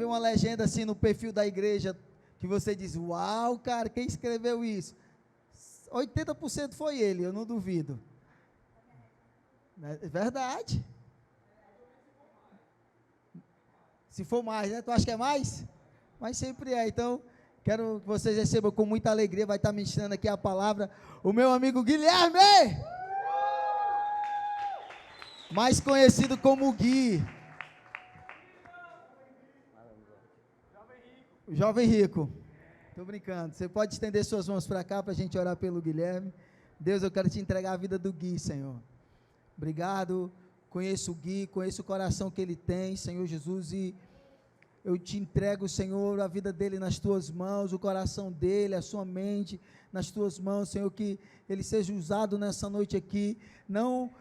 uma legenda assim no perfil da igreja, que você diz, uau, cara, quem escreveu isso? 80% foi ele, eu não duvido. É verdade. Se for mais, né? Tu acha que é mais? Mas sempre é. Então, quero que vocês recebam com muita alegria. Vai estar ministrando aqui a palavra o meu amigo Guilherme, mais conhecido como Gui. O jovem rico. Estou brincando. Você pode estender suas mãos para cá para a gente orar pelo Guilherme. Deus, eu quero te entregar a vida do Gui, Senhor. Obrigado. Conheço o Gui, conheço o coração que ele tem, Senhor Jesus, e eu te entrego, Senhor, a vida dele nas tuas mãos, o coração dele, a sua mente nas tuas mãos, Senhor, que ele seja usado nessa noite aqui, não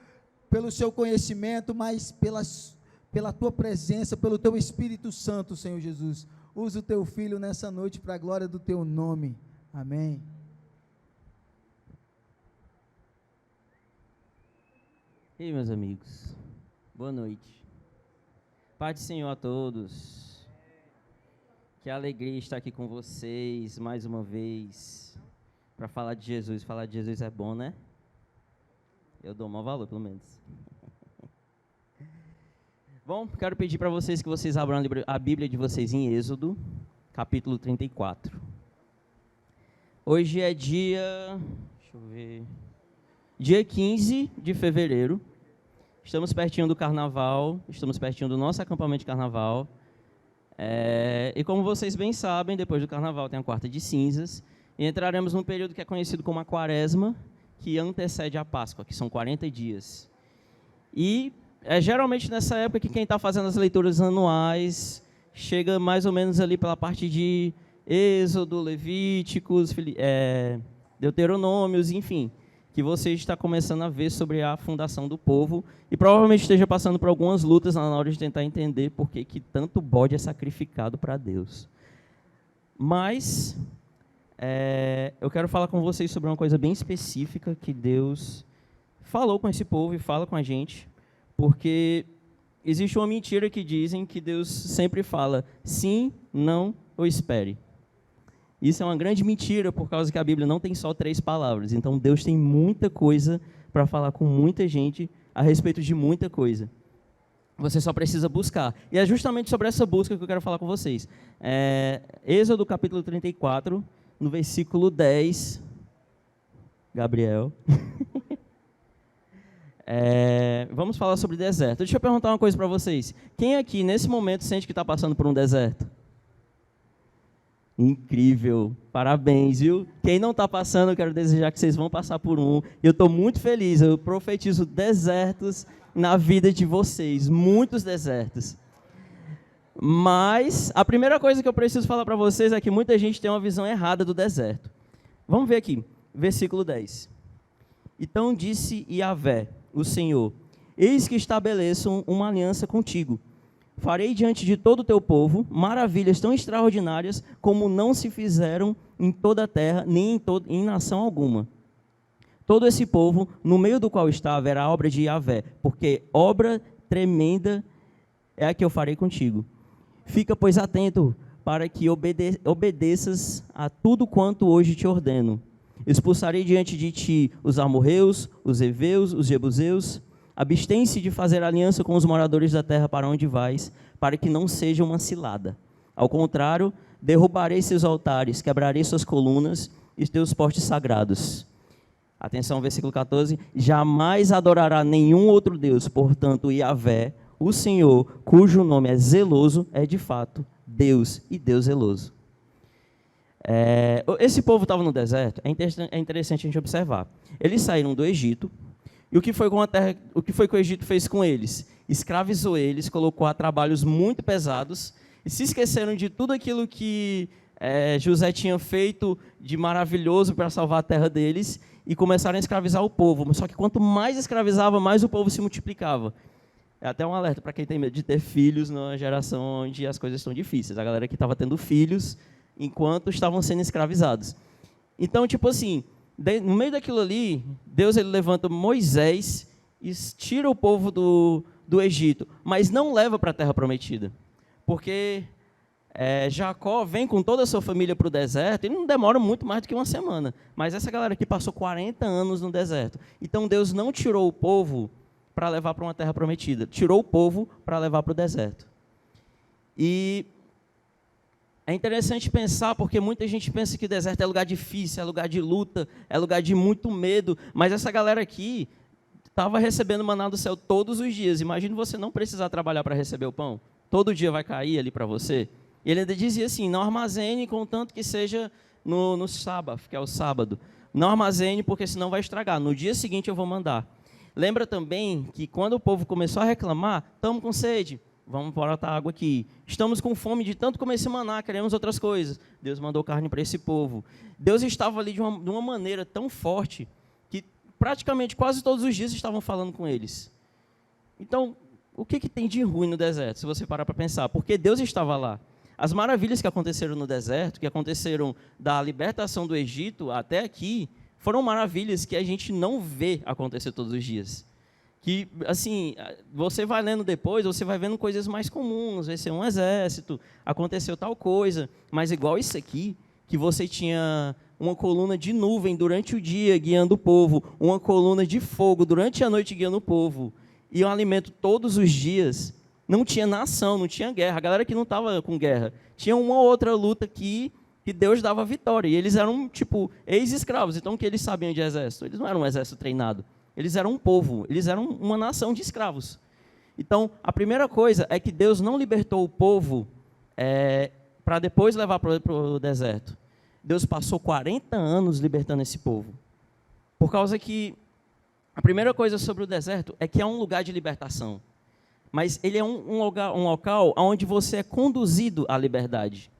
pelo seu conhecimento, mas pela tua presença, pelo teu Espírito Santo, Senhor Jesus. Usa o teu filho nessa noite para a glória do teu nome. Amém. E aí, meus amigos, boa noite. Paz do Senhor a todos. Que alegria estar aqui com vocês mais uma vez para falar de Jesus. Falar de Jesus é bom, né? Eu dou o maior valor, pelo menos. Bom, quero pedir para vocês que vocês abram a Bíblia de vocês em Êxodo, capítulo 34. Hoje é dia 15 de fevereiro. Estamos pertinho do carnaval, estamos pertinho do nosso acampamento de carnaval. E como vocês bem sabem, depois do carnaval tem a quarta de cinzas, e entraremos num período que é conhecido como a quaresma, que antecede a Páscoa, que são 40 dias. E é geralmente nessa época que quem está fazendo as leituras anuais chega mais ou menos ali pela parte de Êxodo, Levíticos, Deuteronômios, enfim, que você está começando a ver sobre a fundação do povo e provavelmente esteja passando por algumas lutas na hora de tentar entender por que tanto bode é sacrificado para Deus. Mas eu quero falar com vocês sobre uma coisa bem específica que Deus falou com esse povo e fala com a gente, porque existe uma mentira que dizem que Deus sempre fala sim, não ou espere. Isso é uma grande mentira, por causa que a Bíblia não tem só 3 palavras. Então, Deus tem muita coisa para falar com muita gente a respeito de muita coisa. Você só precisa buscar. E é justamente sobre essa busca que eu quero falar com vocês. Êxodo capítulo 34, no versículo 10. Gabriel. Vamos falar sobre deserto. Deixa eu perguntar uma coisa para vocês. Quem aqui, nesse momento, sente que está passando por um deserto? Incrível, parabéns, viu? Quem não está passando, eu quero desejar que vocês vão passar por um. Eu estou muito feliz, eu profetizo desertos na vida de vocês, muitos desertos. Mas a primeira coisa que eu preciso falar para vocês é que muita gente tem uma visão errada do deserto. Vamos ver aqui, versículo 10. Então disse Yahvé, o Senhor, eis que estabeleço uma aliança contigo. Farei diante de todo o teu povo maravilhas tão extraordinárias como não se fizeram em toda a terra, nem em nação alguma. Todo esse povo, no meio do qual está, verá a obra de Yahvé, porque obra tremenda é a que eu farei contigo. Fica, pois, atento para que obedeças a tudo quanto hoje te ordeno. Expulsarei diante de ti os amorreus, os heveus, os jebuseus. Abstém-se de fazer aliança com os moradores da terra para onde vais, para que não seja uma cilada. Ao contrário, derrubarei seus altares, quebrarei suas colunas e teus postes sagrados. Atenção, versículo 14. Jamais adorará nenhum outro Deus, portanto, Yahvé, o Senhor, cujo nome é zeloso, é de fato Deus e Deus zeloso. Esse povo estava no deserto, é interessante a gente observar. Eles saíram do Egito. E o que foi que o Egito fez com eles? Escravizou eles, colocou a trabalhos muito pesados, e se esqueceram de tudo aquilo que José tinha feito de maravilhoso para salvar a terra deles, e começaram a escravizar o povo. Só que quanto mais escravizava, mais o povo se multiplicava. É até um alerta para quem tem medo de ter filhos numa geração onde as coisas estão difíceis. A galera que estava tendo filhos enquanto estavam sendo escravizados. Então, tipo assim, no meio daquilo ali, Deus ele levanta Moisés e tira o povo do Egito, mas não leva para a terra prometida, porque Jacó vem com toda a sua família para o deserto, e não demora muito mais do que uma semana. Mas essa galera aqui passou 40 anos no deserto. Então Deus não tirou o povo para levar para uma terra prometida, tirou o povo para levar para o deserto. E é interessante pensar, porque muita gente pensa que o deserto é lugar difícil, é lugar de luta, é lugar de muito medo, mas essa galera aqui estava recebendo maná do céu todos os dias. Imagine você não precisar trabalhar para receber o pão. Todo dia vai cair ali para você. E ele ainda dizia assim, não armazene contanto que seja no sábado, que é o sábado. Não armazene, porque senão vai estragar. No dia seguinte eu vou mandar. Lembra também que quando o povo começou a reclamar, estamos com sede, vamos botar água aqui. Estamos com fome de tanto comer esse maná, queremos outras coisas. Deus mandou carne para esse povo. Deus estava ali de uma maneira tão forte que praticamente quase todos os dias estavam falando com eles. Então, o que tem de ruim no deserto, se você parar para pensar? Porque Deus estava lá. As maravilhas que aconteceram no deserto, que aconteceram da libertação do Egito até aqui, foram maravilhas que a gente não vê acontecer todos os dias. Que, assim, você vai lendo depois, você vai vendo coisas mais comuns, vai ser um exército, aconteceu tal coisa, mas igual isso aqui, que você tinha uma coluna de nuvem durante o dia guiando o povo, uma coluna de fogo durante a noite guiando o povo, e um alimento todos os dias. Não tinha nação, não tinha guerra. A galera que não estava com guerra. Tinha uma outra luta que Deus dava vitória. E eles eram, tipo, ex-escravos. Então, o que eles sabiam de exército? Eles não eram um exército treinado. Eles eram um povo. Eles eram uma nação de escravos. Então, a primeira coisa é que Deus não libertou o povo para depois levar para o deserto. Deus passou 40 anos libertando esse povo. Por causa que a primeira coisa sobre o deserto é que é um lugar de libertação. Mas ele é um local onde você é conduzido à liberdade.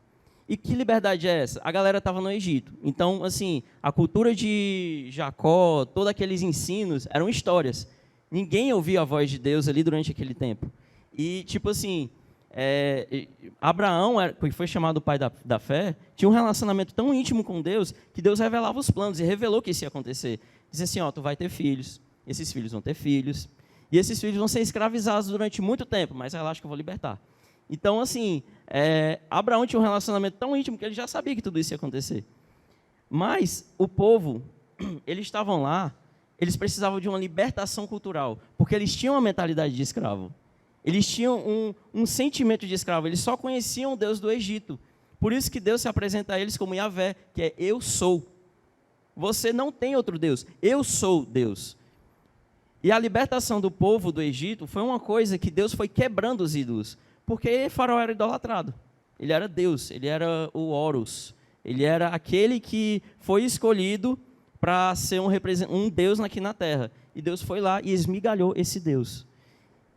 E que liberdade é essa? A galera estava no Egito. Então, assim, a cultura de Jacó, todos aqueles ensinos, eram histórias. Ninguém ouvia a voz de Deus ali durante aquele tempo. E, tipo assim, Abraão, que foi chamado o pai da fé, tinha um relacionamento tão íntimo com Deus, que Deus revelava os planos e revelou que isso ia acontecer. Dizia assim, ó, tu vai ter filhos, esses filhos vão ter filhos, e esses filhos vão ser escravizados durante muito tempo, mas relaxa que eu vou libertar. Então, assim, Abraão tinha um relacionamento tão íntimo que ele já sabia que tudo isso ia acontecer. Mas o povo, eles estavam lá, eles precisavam de uma libertação cultural, porque eles tinham uma mentalidade de escravo. Eles tinham um sentimento de escravo, eles só conheciam o Deus do Egito. Por isso que Deus se apresenta a eles como Yahvé, que é eu sou. Você não tem outro Deus, eu sou Deus. E a libertação do povo do Egito foi uma coisa que Deus foi quebrando os ídolos. Porque Faraó era idolatrado. Ele era Deus, ele era o Horus. Ele era aquele que foi escolhido para ser um Deus aqui na terra. E Deus foi lá e esmigalhou esse Deus.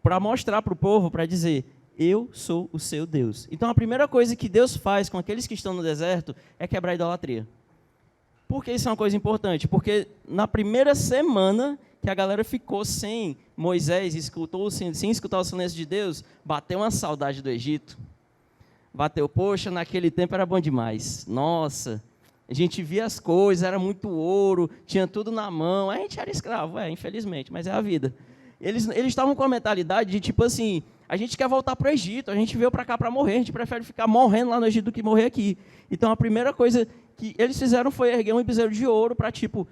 Para mostrar para o povo, para dizer, eu sou o seu Deus. Então a primeira coisa que Deus faz com aqueles que estão no deserto é quebrar a idolatria. Por que isso é uma coisa importante? Porque na primeira semana que a galera ficou sem Moisés, sem escutar o silêncio de Deus, bateu uma saudade do Egito. Bateu, poxa, naquele tempo era bom demais. Nossa, a gente via as coisas, era muito ouro, tinha tudo na mão. A gente era escravo, infelizmente, mas é a vida. Eles estavam com a mentalidade de tipo assim, a gente quer voltar para o Egito, a gente veio para cá para morrer, a gente prefere ficar morrendo lá no Egito do que morrer aqui. Então a primeira coisa que eles fizeram foi erguer um bezerro de ouro para tipo,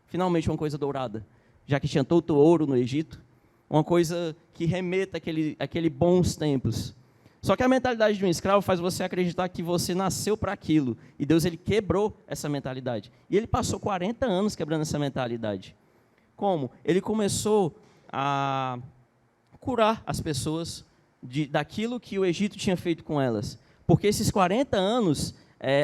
finalmente uma coisa dourada, já que tinha todo ouro no Egito, uma coisa que remeta àquele bons tempos. Só que a mentalidade de um escravo faz você acreditar que você nasceu para aquilo, e Deus ele quebrou essa mentalidade. E ele passou 40 anos quebrando essa mentalidade. Como? Ele começou a curar as pessoas daquilo que o Egito tinha feito com elas. Porque esses 40 anos,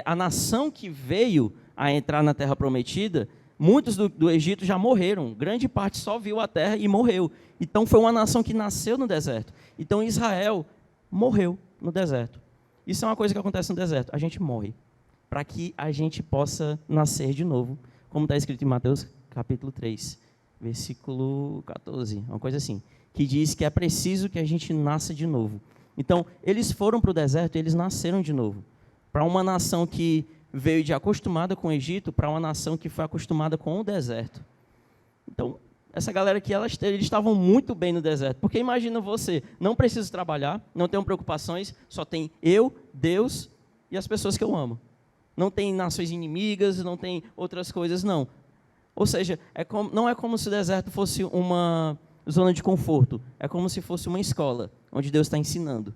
a nação que veio a entrar na Terra Prometida, muitos do Egito já morreram, grande parte só viu a terra e morreu. Então foi uma nação que nasceu no deserto. Então Israel morreu no deserto. Isso é uma coisa que acontece no deserto, a gente morre, para que a gente possa nascer de novo, como está escrito em Mateus capítulo 3, versículo 14, uma coisa assim, que diz que é preciso que a gente nasça de novo. Então, eles foram para o deserto e eles nasceram de novo, para uma nação que veio de acostumada com o Egito para uma nação que foi acostumada com o deserto. Então, essa galera aqui, eles estavam muito bem no deserto. Porque imagina você, não preciso trabalhar, não tenho preocupações, só tem eu, Deus e as pessoas que eu amo. Não tem nações inimigas, não tem outras coisas, não. Ou seja, não é como se o deserto fosse uma zona de conforto, é como se fosse uma escola, onde Deus está ensinando.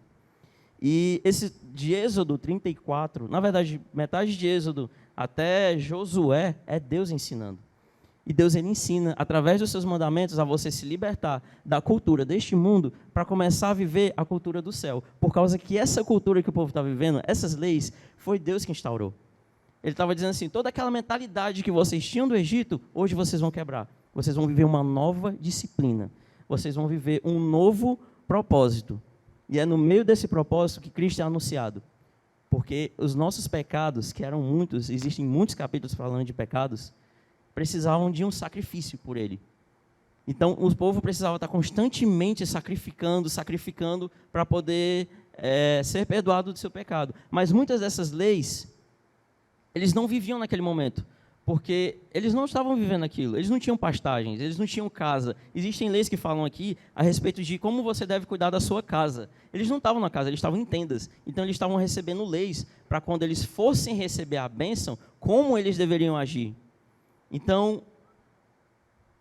E esse de Êxodo 34, na verdade, metade de Êxodo até Josué, é Deus ensinando. E Deus, ele ensina, através dos seus mandamentos, a você se libertar da cultura deste mundo para começar a viver a cultura do céu. Por causa que essa cultura que o povo está vivendo, essas leis, foi Deus que instaurou. Ele estava dizendo assim, toda aquela mentalidade que vocês tinham do Egito, hoje vocês vão quebrar. Vocês vão viver uma nova disciplina. Vocês vão viver um novo propósito. E é no meio desse propósito que Cristo é anunciado. Porque os nossos pecados, que eram muitos, existem muitos capítulos falando de pecados, precisavam de um sacrifício por ele. Então, o povo precisava estar constantemente sacrificando para poder ser perdoado do seu pecado. Mas muitas dessas leis, eles não viviam naquele momento, porque eles não estavam vivendo aquilo, eles não tinham pastagens, eles não tinham casa. Existem leis que falam aqui a respeito de como você deve cuidar da sua casa. Eles não estavam na casa, eles estavam em tendas. Então, eles estavam recebendo leis para quando eles fossem receber a bênção, como eles deveriam agir. Então,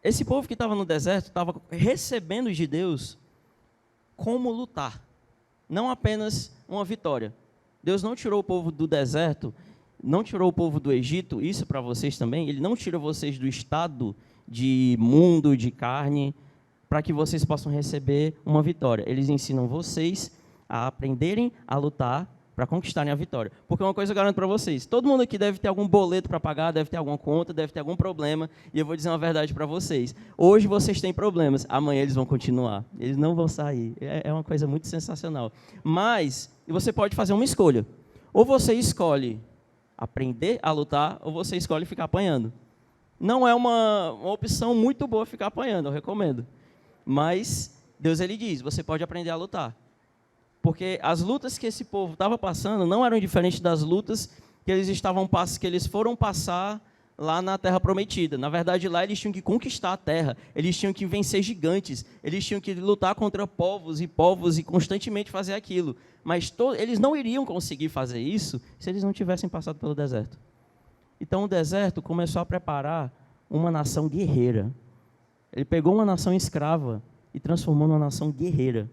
esse povo que estava no deserto estava recebendo de Deus como lutar, não apenas uma vitória. Deus não tirou o povo do deserto, não tirou o povo do Egito, isso para vocês também, ele não tira vocês do estado de mundo, de carne, para que vocês possam receber uma vitória. Eles ensinam vocês a aprenderem a lutar para conquistarem a vitória. Porque uma coisa eu garanto para vocês, todo mundo aqui deve ter algum boleto para pagar, deve ter alguma conta, deve ter algum problema, e eu vou dizer uma verdade para vocês. Hoje vocês têm problemas, amanhã eles vão continuar, eles não vão sair. É uma coisa muito sensacional. Mas você pode fazer uma escolha. Ou você escolhe aprender a lutar, ou você escolhe ficar apanhando. Não é uma opção muito boa ficar apanhando, eu recomendo. Mas Deus, ele diz, você pode aprender a lutar. Porque as lutas que esse povo estava passando não eram diferentes das lutas que eles foram passar lá na Terra Prometida. Na verdade, lá eles tinham que conquistar a terra, eles tinham que vencer gigantes, eles tinham que lutar contra povos e constantemente fazer aquilo. Mas eles não iriam conseguir fazer isso se eles não tivessem passado pelo deserto. Então, o deserto começou a preparar uma nação guerreira. Ele pegou uma nação escrava e transformou numa nação guerreira.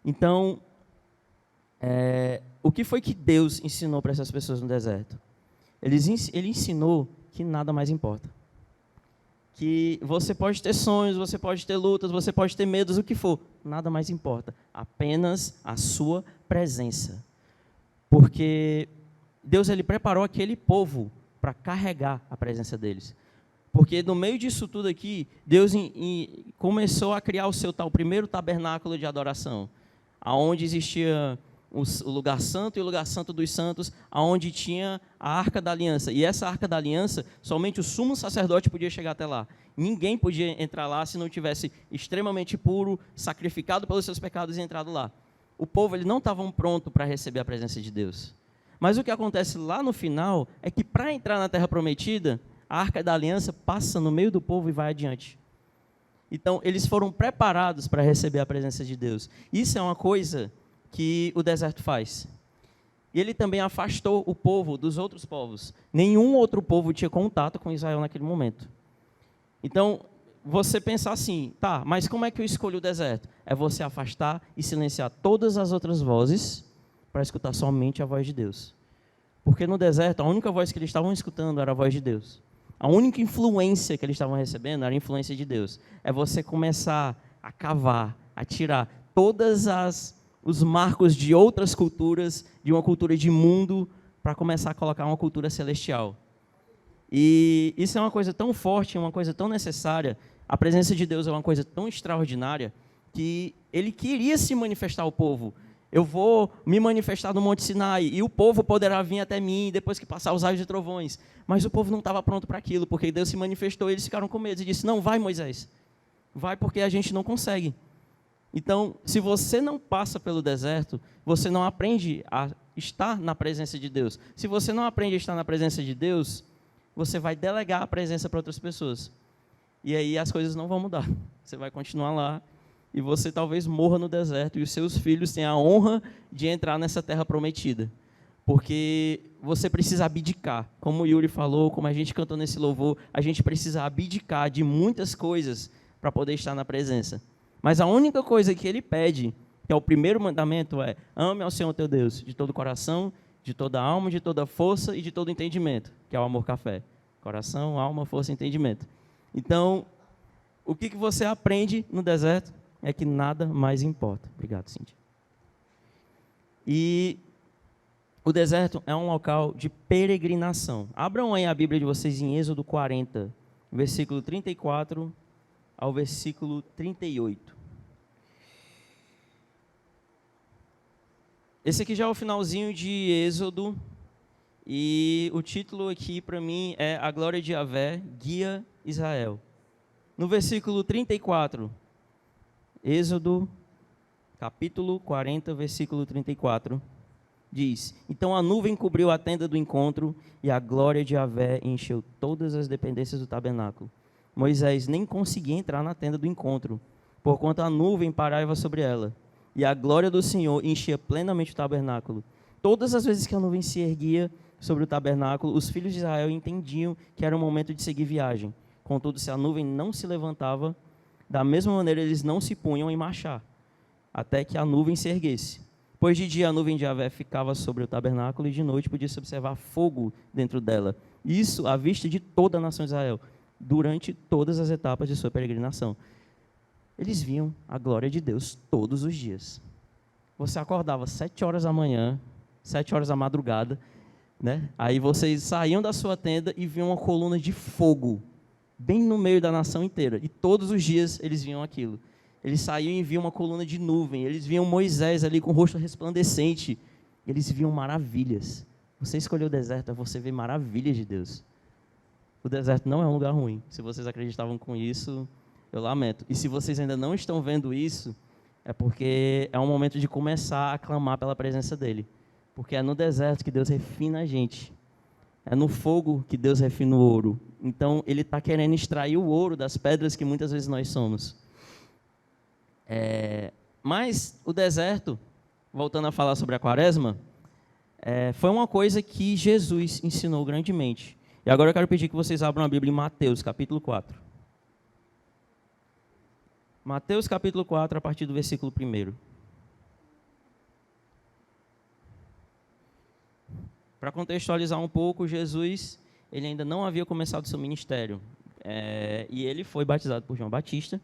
Então, o que foi que Deus ensinou para essas pessoas no deserto? Ele ensinou que nada mais importa. Que você pode ter sonhos, você pode ter lutas, você pode ter medos, o que for. Nada mais importa. Apenas a sua presença. Porque Deus, ele preparou aquele povo para carregar a presença deles. Porque no meio disso tudo aqui, Deus começou a criar o primeiro tabernáculo de adoração, aonde existia o lugar santo e o lugar santo dos santos, aonde tinha a Arca da Aliança. E essa Arca da Aliança, somente o sumo sacerdote podia chegar até lá. Ninguém podia entrar lá se não tivesse extremamente puro, sacrificado pelos seus pecados e entrado lá. O povo, ele não estava pronto para receber a presença de Deus. Mas o que acontece lá no final é que para entrar na Terra Prometida, a Arca da Aliança passa no meio do povo e vai adiante. Então, eles foram preparados para receber a presença de Deus. Isso é uma coisa que o deserto faz. E ele também afastou o povo dos outros povos. Nenhum outro povo tinha contato com Israel naquele momento. Então, você pensar assim, tá, mas como é que eu escolho o deserto? É você afastar e silenciar todas as outras vozes para escutar somente a voz de Deus. Porque no deserto, a única voz que eles estavam escutando era a voz de Deus. A única influência que eles estavam recebendo era a influência de Deus. É você começar a cavar, a tirar todas os marcos de outras culturas, de uma cultura de mundo, para começar a colocar uma cultura celestial. E isso é uma coisa tão forte, uma coisa tão necessária. A presença de Deus é uma coisa tão extraordinária que ele queria se manifestar ao povo. Eu vou me manifestar no Monte Sinai e o povo poderá vir até mim depois que passar os raios de trovões. Mas o povo não estava pronto para aquilo, porque Deus se manifestou e eles ficaram com medo e disse, não, vai Moisés, vai porque a gente não consegue. Então, se você não passa pelo deserto, você não aprende a estar na presença de Deus. Se você não aprende a estar na presença de Deus, você vai delegar a presença para outras pessoas. e aí as coisas não vão mudar. Você vai continuar lá, e você talvez morra no deserto, e os seus filhos têm a honra de entrar nessa terra prometida. Porque você precisa abdicar. Como o Yuri falou, como a gente cantou nesse louvor, a gente precisa abdicar de muitas coisas para poder estar na presença. Mas a única coisa que ele pede, que é o primeiro mandamento, é: ame ao Senhor teu Deus de todo o coração, de toda a alma, de toda a força e de todo o entendimento, que é o amor café. Coração, alma, força e entendimento. Então, o que você aprende no deserto é que nada mais importa. Obrigado, Cíntia. E o deserto é um local de peregrinação. Abram aí a Bíblia de vocês em Êxodo 40, versículo 34 ao versículo 38. Esse aqui já é o finalzinho de Êxodo, e o título aqui para mim é A Glória de Yahvé Guia Israel. No versículo 34, Êxodo, capítulo 40, versículo 34, diz: então a nuvem cobriu a tenda do encontro, e a glória de Yahvé encheu todas as dependências do tabernáculo. Moisés nem conseguia entrar na tenda do encontro, porquanto a nuvem pairava sobre ela, e a glória do Senhor enchia plenamente o tabernáculo. Todas as vezes que a nuvem se erguia sobre o tabernáculo, os filhos de Israel entendiam que era o momento de seguir viagem. Contudo, se a nuvem não se levantava, da mesma maneira eles não se punham em marchar, até que a nuvem se erguesse. Pois de dia a nuvem de Yahvé ficava sobre o tabernáculo, e de noite podia-se observar fogo dentro dela. Isso à vista de toda a nação de Israel, durante todas as etapas de sua peregrinação. Eles viam a glória de Deus todos os dias. Você acordava 7 horas da manhã, 7 horas da madrugada, né? Aí vocês saíam da sua tenda e viam uma coluna de fogo, bem no meio da nação inteira. E todos os dias eles viam aquilo. Eles saíam e viam uma coluna de nuvem. Eles viam Moisés ali com o rosto resplandecente. Eles viam maravilhas. Você escolheu o deserto, é você ver maravilhas de Deus. O deserto não é um lugar ruim. Se vocês acreditavam com isso, eu lamento. E se vocês ainda não estão vendo isso, é porque é um momento de começar a clamar pela presença dele. Porque é no deserto que Deus refina a gente. É no fogo que Deus refina o ouro. Então, ele está querendo extrair o ouro das pedras que muitas vezes nós somos. Mas o deserto, voltando a falar sobre a quaresma, foi uma coisa que Jesus ensinou grandemente. E agora eu quero pedir que vocês abram a Bíblia em Mateus, capítulo 4. Mateus, capítulo 4, a partir do versículo 1. Para contextualizar um pouco, Jesus, ele ainda não havia começado seu ministério. E ele foi batizado por João Batista,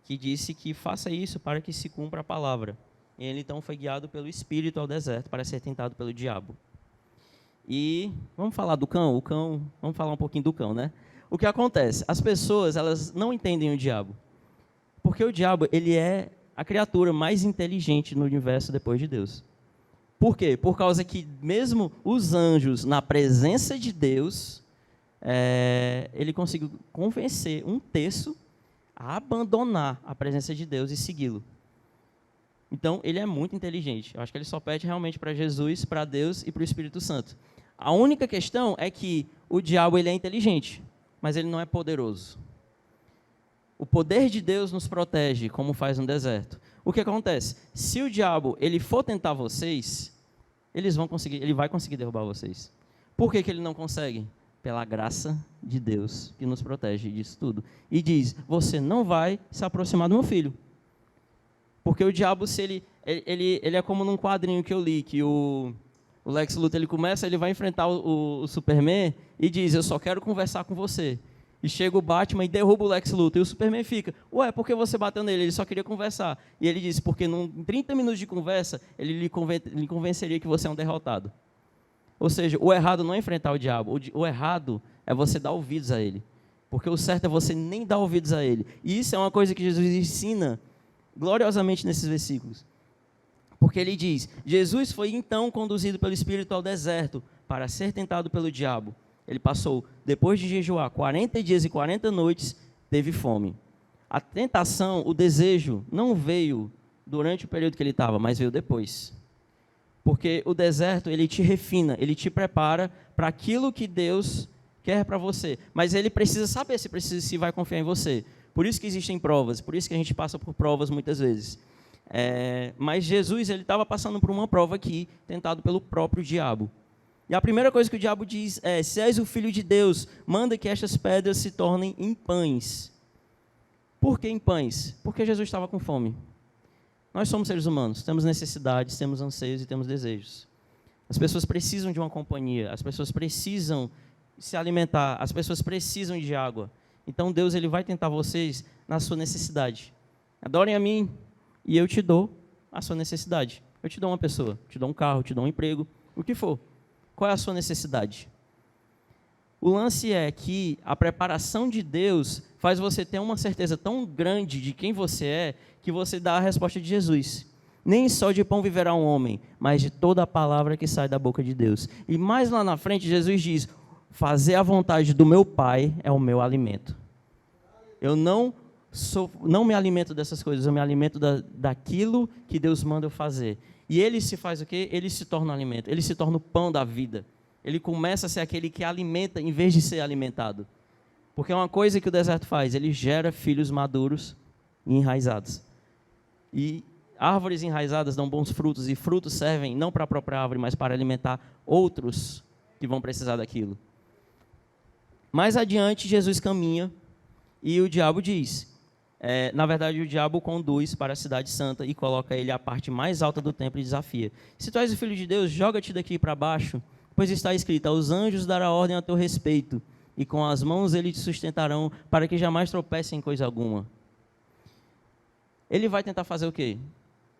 que disse que faça isso para que se cumpra a palavra. E ele então foi guiado pelo Espírito ao deserto para ser tentado pelo diabo. E vamos falar do cão? Vamos falar um pouquinho do cão, né? O que acontece? As pessoas, elas não entendem o diabo. Porque o diabo, ele é a criatura mais inteligente no universo depois de Deus. Por quê? Por causa que mesmo os anjos, na presença de Deus, ele conseguiu convencer um terço a abandonar a presença de Deus e segui-lo. Então, ele é muito inteligente. Eu acho que ele só pede realmente para Jesus, para Deus e para o Espírito Santo. A única questão é que o diabo, ele é inteligente, mas ele não é poderoso. O poder de Deus nos protege, como faz no deserto. O que acontece? Se o diabo ele for tentar vocês, ele vai conseguir derrubar vocês. Por que ele não consegue? Pela graça de Deus, que nos protege disso tudo. E diz, você não vai se aproximar do meu filho. Porque o diabo, se ele é como num quadrinho que eu li, que o Lex Luthor ele vai enfrentar o Superman e diz, eu só quero conversar com você. E chega o Batman e derruba o Lex Luthor. E o Superman fica, ué, por que você bateu nele? Ele só queria conversar. E ele diz, porque em 30 minutos de conversa, ele lhe convenceria que você é um derrotado. Ou seja, o errado não é enfrentar o diabo. O errado é você dar ouvidos a ele. Porque o certo é você nem dar ouvidos a ele. E isso é uma coisa que Jesus ensina gloriosamente nesses versículos. Porque ele diz, Jesus foi então conduzido pelo Espírito ao deserto para ser tentado pelo diabo. Ele passou, depois de jejuar 40 dias e 40 noites, teve fome. A tentação, o desejo, não veio durante o período que ele estava, mas veio depois. Porque o deserto, ele te refina, ele te prepara para aquilo que Deus quer para você, mas ele precisa saber se vai confiar em você. Por isso que existem provas, por isso que a gente passa por provas muitas vezes. Mas Jesus, ele estava passando por uma prova aqui, tentado pelo próprio diabo. E a primeira coisa que o diabo diz é: se és o Filho de Deus, manda que estas pedras se tornem em pães. Por que em pães? Porque Jesus estava com fome. Nós somos seres humanos, temos necessidades, temos anseios e temos desejos. As pessoas precisam de uma companhia, as pessoas precisam se alimentar, as pessoas precisam de água. Então Deus, ele vai tentar vocês na sua necessidade. Adorem a mim e eu te dou a sua necessidade. Eu te dou uma pessoa, te dou um carro, te dou um emprego, o que for. Qual é a sua necessidade? O lance é que a preparação de Deus faz você ter uma certeza tão grande de quem você é, que você dá a resposta de Jesus. Nem só de pão viverá um homem, mas de toda a palavra que sai da boca de Deus. E mais lá na frente, Jesus diz: fazer a vontade do meu Pai é o meu alimento. Eu não me alimento dessas coisas, eu me alimento daquilo que Deus manda eu fazer. E ele se faz o quê? Ele se torna um alimento, ele se torna o pão da vida. Ele começa a ser aquele que alimenta em vez de ser alimentado. Porque é uma coisa que o deserto faz, ele gera filhos maduros e enraizados. E árvores enraizadas dão bons frutos, e frutos servem não para a própria árvore, mas para alimentar outros que vão precisar daquilo. Mais adiante, Jesus caminha e o diabo diz... na verdade, o diabo conduz para a cidade santa e coloca ele à parte mais alta do templo e desafia: se tu és o Filho de Deus, joga-te daqui para baixo, pois está escrito: aos anjos dará ordem a teu respeito, e com as mãos eles te sustentarão, para que jamais tropece em coisa alguma. Ele vai tentar fazer o quê?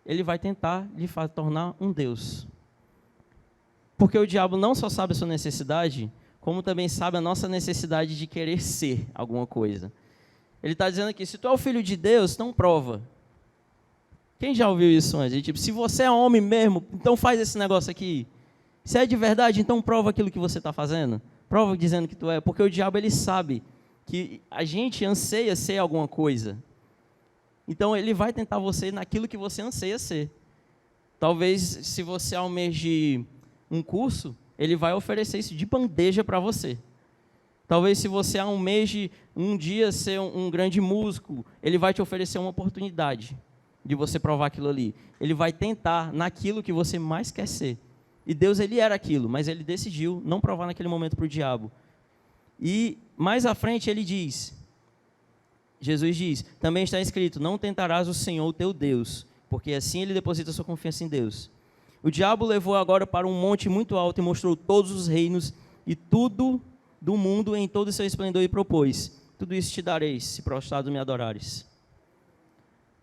Ele vai tentar lhe tornar um Deus. Porque o diabo não só sabe a sua necessidade, como também sabe a nossa necessidade de querer ser alguma coisa. Ele está dizendo aqui: se tu é o Filho de Deus, então prova. Quem já ouviu isso antes? Tipo, se você é homem mesmo, então faz esse negócio aqui. Se é de verdade, então prova aquilo que você está fazendo. Prova dizendo que tu é. Porque o diabo, ele sabe que a gente anseia ser alguma coisa. Então ele vai tentar você naquilo que você anseia ser. Talvez, se você almeje um curso, ele vai oferecer isso de bandeja para você. Talvez, se você almeje um dia ser um grande músico, ele vai te oferecer uma oportunidade de você provar aquilo ali. Ele vai tentar naquilo que você mais quer ser. E Deus, ele era aquilo, mas ele decidiu não provar naquele momento para o diabo. E mais à frente ele diz, Jesus diz: também está escrito: não tentarás o Senhor teu Deus, porque assim ele deposita sua confiança em Deus. O diabo levou agora para um monte muito alto e mostrou todos os reinos e tudo do mundo em todo o seu esplendor e propôs: tudo isso te dareis, se prostrado me adorares.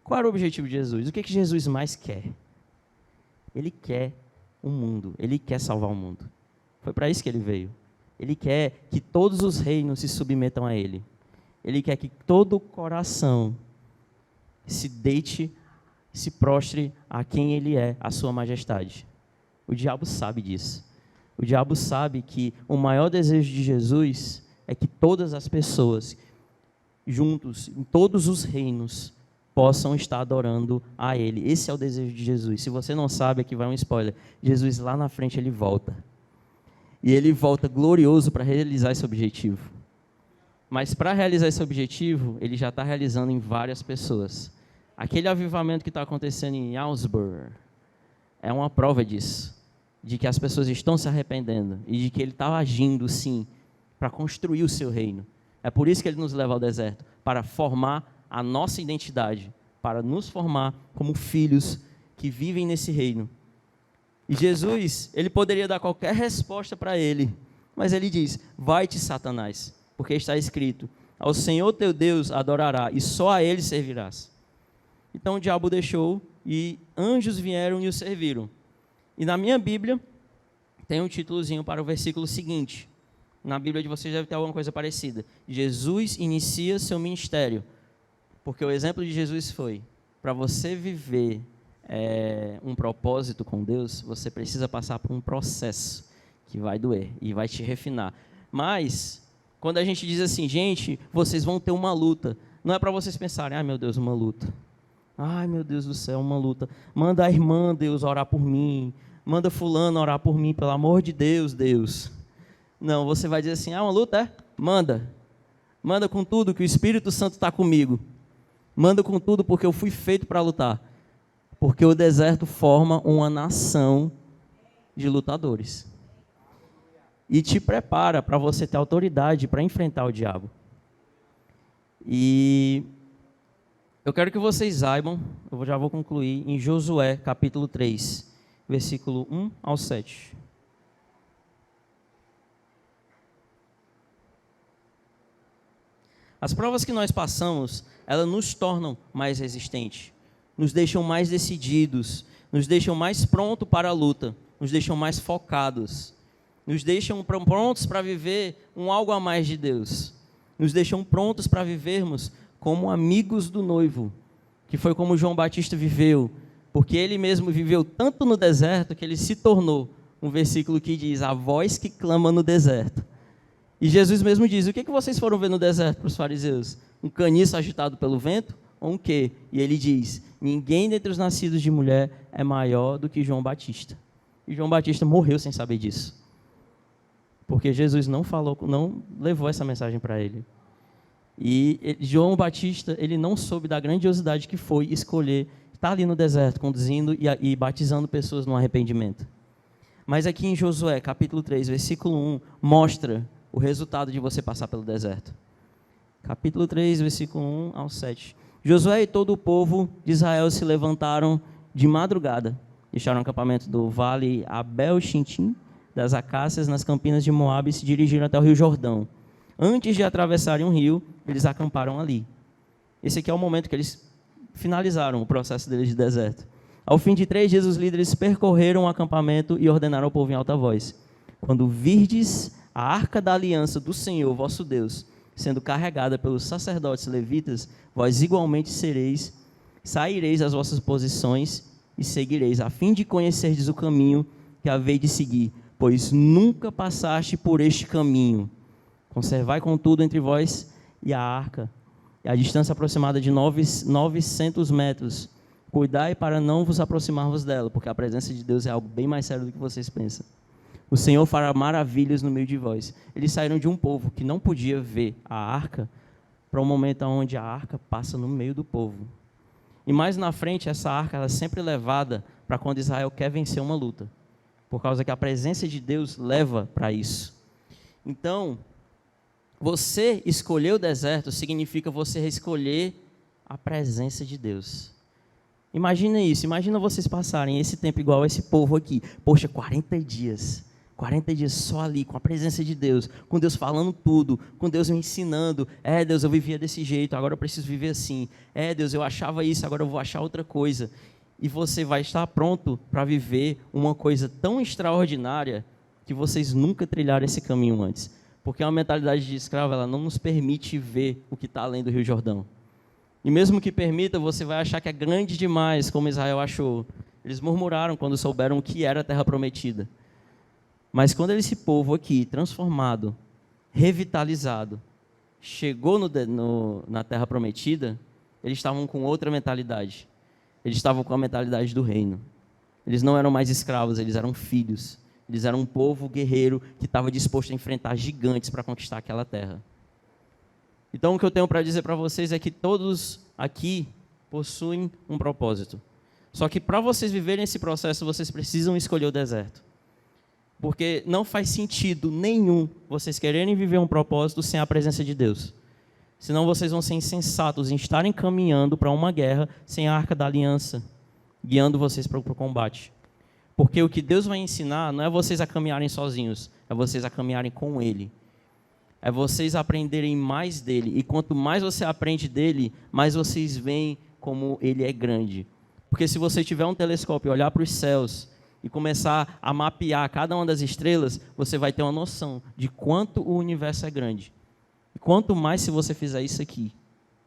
Qual era o objetivo de Jesus? O que Jesus mais quer? Ele quer o mundo, ele quer salvar o mundo. Foi para isso que ele veio. Ele quer que todos os reinos se submetam a ele. Ele quer que todo o coração se deite, se prostre a quem ele é, a sua majestade. O diabo sabe disso. O diabo sabe que o maior desejo de Jesus é que todas as pessoas, juntos, em todos os reinos, possam estar adorando a Ele. Esse é o desejo de Jesus. Se você não sabe, aqui vai um spoiler. Jesus, lá na frente, Ele volta. E Ele volta glorioso para realizar esse objetivo. Mas para realizar esse objetivo, Ele já está realizando em várias pessoas. Aquele avivamento que está acontecendo em Augsburg é uma prova disso. De que as pessoas estão se arrependendo. E de que Ele está agindo, sim, para construir o seu reino. É por isso que Ele nos leva ao deserto. Para formar a nossa identidade, para nos formar como filhos que vivem nesse reino. E Jesus, ele poderia dar qualquer resposta para ele, mas ele diz: vai-te, Satanás, porque está escrito: ao Senhor teu Deus adorará e só a ele servirás. Então o diabo deixou e anjos vieram e o serviram. E na minha Bíblia tem um títulozinho para o versículo seguinte. Na Bíblia de vocês deve ter alguma coisa parecida. Jesus inicia seu ministério. Porque o exemplo de Jesus foi: para você viver um propósito com Deus, você precisa passar por um processo que vai doer e vai te refinar. Mas, quando a gente diz assim: gente, vocês vão ter uma luta, não é para vocês pensarem: ai meu Deus, uma luta. Ai meu Deus do céu, uma luta. Manda a irmã, Deus, orar por mim. Manda fulano orar por mim, pelo amor de Deus, Deus. Não, você vai dizer assim, uma luta é? Manda. Manda com tudo que o Espírito Santo está comigo. Manda com tudo porque eu fui feito para lutar. Porque o deserto forma uma nação de lutadores. E te prepara para você ter autoridade para enfrentar o diabo. E eu quero que vocês saibam, eu já vou concluir, em Josué, capítulo 3, versículo 1 ao 7. As provas que nós passamos, elas nos tornam mais resistentes, nos deixam mais decididos, nos deixam mais prontos para a luta, nos deixam mais focados, nos deixam prontos para viver um algo a mais de Deus, nos deixam prontos para vivermos como amigos do noivo, que foi como João Batista viveu, porque ele mesmo viveu tanto no deserto que ele se tornou um versículo que diz, a voz que clama no deserto. E Jesus mesmo diz, o que vocês foram ver no deserto para os fariseus? Um caniço agitado pelo vento ou um quê? E ele diz, ninguém dentre os nascidos de mulher é maior do que João Batista. E João Batista morreu sem saber disso. Porque Jesus não levou essa mensagem para ele. E João Batista, ele não soube da grandiosidade que foi escolher estar ali no deserto, conduzindo e batizando pessoas no arrependimento. Mas aqui em Josué, capítulo 3, versículo 1, mostra o resultado de você passar pelo deserto. Capítulo 3, versículo 1 ao 7. Josué e todo o povo de Israel se levantaram de madrugada, deixaram o acampamento do vale Abel-Shintim, das Acácias, nas campinas de Moabe, e se dirigiram até o rio Jordão. Antes de atravessarem um rio, eles acamparam ali. Esse aqui é o momento que eles finalizaram o processo deles de deserto. Ao fim de 3 dias, os líderes percorreram o acampamento e ordenaram ao povo em alta voz: quando virdes a arca da aliança do Senhor, vosso Deus, sendo carregada pelos sacerdotes levitas, vós igualmente saireis das vossas posições e seguireis, a fim de conhecerdes o caminho que haveis de seguir, pois nunca passaste por este caminho. Conservai, contudo, entre vós e a arca, a distância aproximada de 900 metros. Cuidai para não vos aproximarmos dela, porque a presença de Deus é algo bem mais sério do que vocês pensam. O Senhor fará maravilhas no meio de vós. Eles saíram de um povo que não podia ver a arca, para um momento onde a arca passa no meio do povo. E mais na frente, essa arca ela é sempre levada para quando Israel quer vencer uma luta, por causa que a presença de Deus leva para isso. Então, você escolher o deserto significa você escolher a presença de Deus. Imagina isso, imagina vocês passarem esse tempo igual a esse povo aqui. Poxa, 40 dias só ali, com a presença de Deus, com Deus falando tudo, com Deus me ensinando. Deus, eu vivia desse jeito, agora eu preciso viver assim. Deus, eu achava isso, agora eu vou achar outra coisa. E você vai estar pronto para viver uma coisa tão extraordinária que vocês nunca trilharam esse caminho antes. Porque uma mentalidade de escravo, ela não nos permite ver o que está além do Rio Jordão. E mesmo que permita, você vai achar que é grande demais, como Israel achou. Eles murmuraram quando souberam o que era a terra prometida. Mas quando esse povo aqui, transformado, revitalizado, chegou na terra prometida, eles estavam com outra mentalidade. Eles estavam com a mentalidade do reino. Eles não eram mais escravos, eles eram filhos. Eles eram um povo guerreiro que estava disposto a enfrentar gigantes para conquistar aquela terra. Então, o que eu tenho para dizer para vocês é que todos aqui possuem um propósito. Só que para vocês viverem esse processo, vocês precisam escolher o deserto. Porque não faz sentido nenhum vocês quererem viver um propósito sem a presença de Deus. Senão vocês vão ser insensatos em estarem caminhando para uma guerra sem a arca da aliança, guiando vocês para o combate. Porque o que Deus vai ensinar não é vocês a caminharem sozinhos, é vocês a caminharem com Ele. É vocês aprenderem mais dele. E quanto mais você aprende dele, mais vocês veem como ele é grande. Porque se você tiver um telescópio e olhar para os céus e começar a mapear cada uma das estrelas, você vai ter uma noção de quanto o universo é grande. E quanto mais se você fizer isso aqui,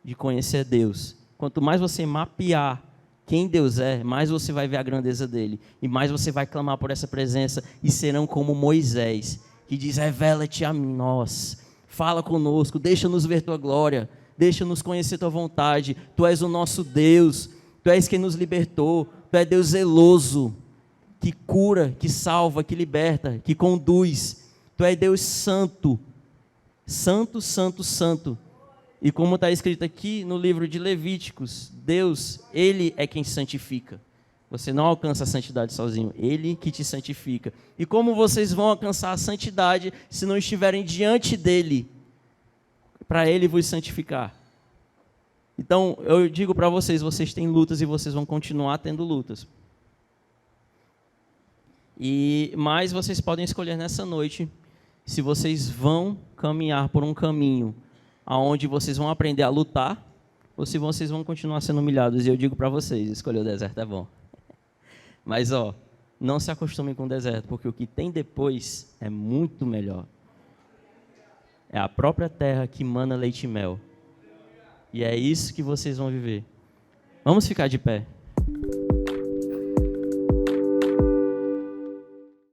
de conhecer Deus, quanto mais você mapear quem Deus é, mais você vai ver a grandeza dele. E mais você vai clamar por essa presença e serão como Moisés, que diz, revela-te a nós. Fala conosco, deixa-nos ver tua glória, deixa-nos conhecer tua vontade. Tu és o nosso Deus, tu és quem nos libertou, tu és Deus zeloso, que cura, que salva, que liberta, que conduz. Tu és Deus santo, santo, santo, santo. E como está escrito aqui no livro de Levíticos, Deus, Ele é quem santifica. Você não alcança a santidade sozinho, Ele que te santifica. E como vocês vão alcançar a santidade se não estiverem diante dEle, para Ele vos santificar? Então, eu digo para vocês, vocês têm lutas e vocês vão continuar tendo lutas. Mas vocês podem escolher nessa noite se vocês vão caminhar por um caminho onde vocês vão aprender a lutar ou se vocês vão continuar sendo humilhados. E eu digo para vocês, escolher o deserto é bom. Mas, não se acostumem com o deserto, porque o que tem depois é muito melhor. É a própria terra que mana leite e mel. E é isso que vocês vão viver. Vamos ficar de pé.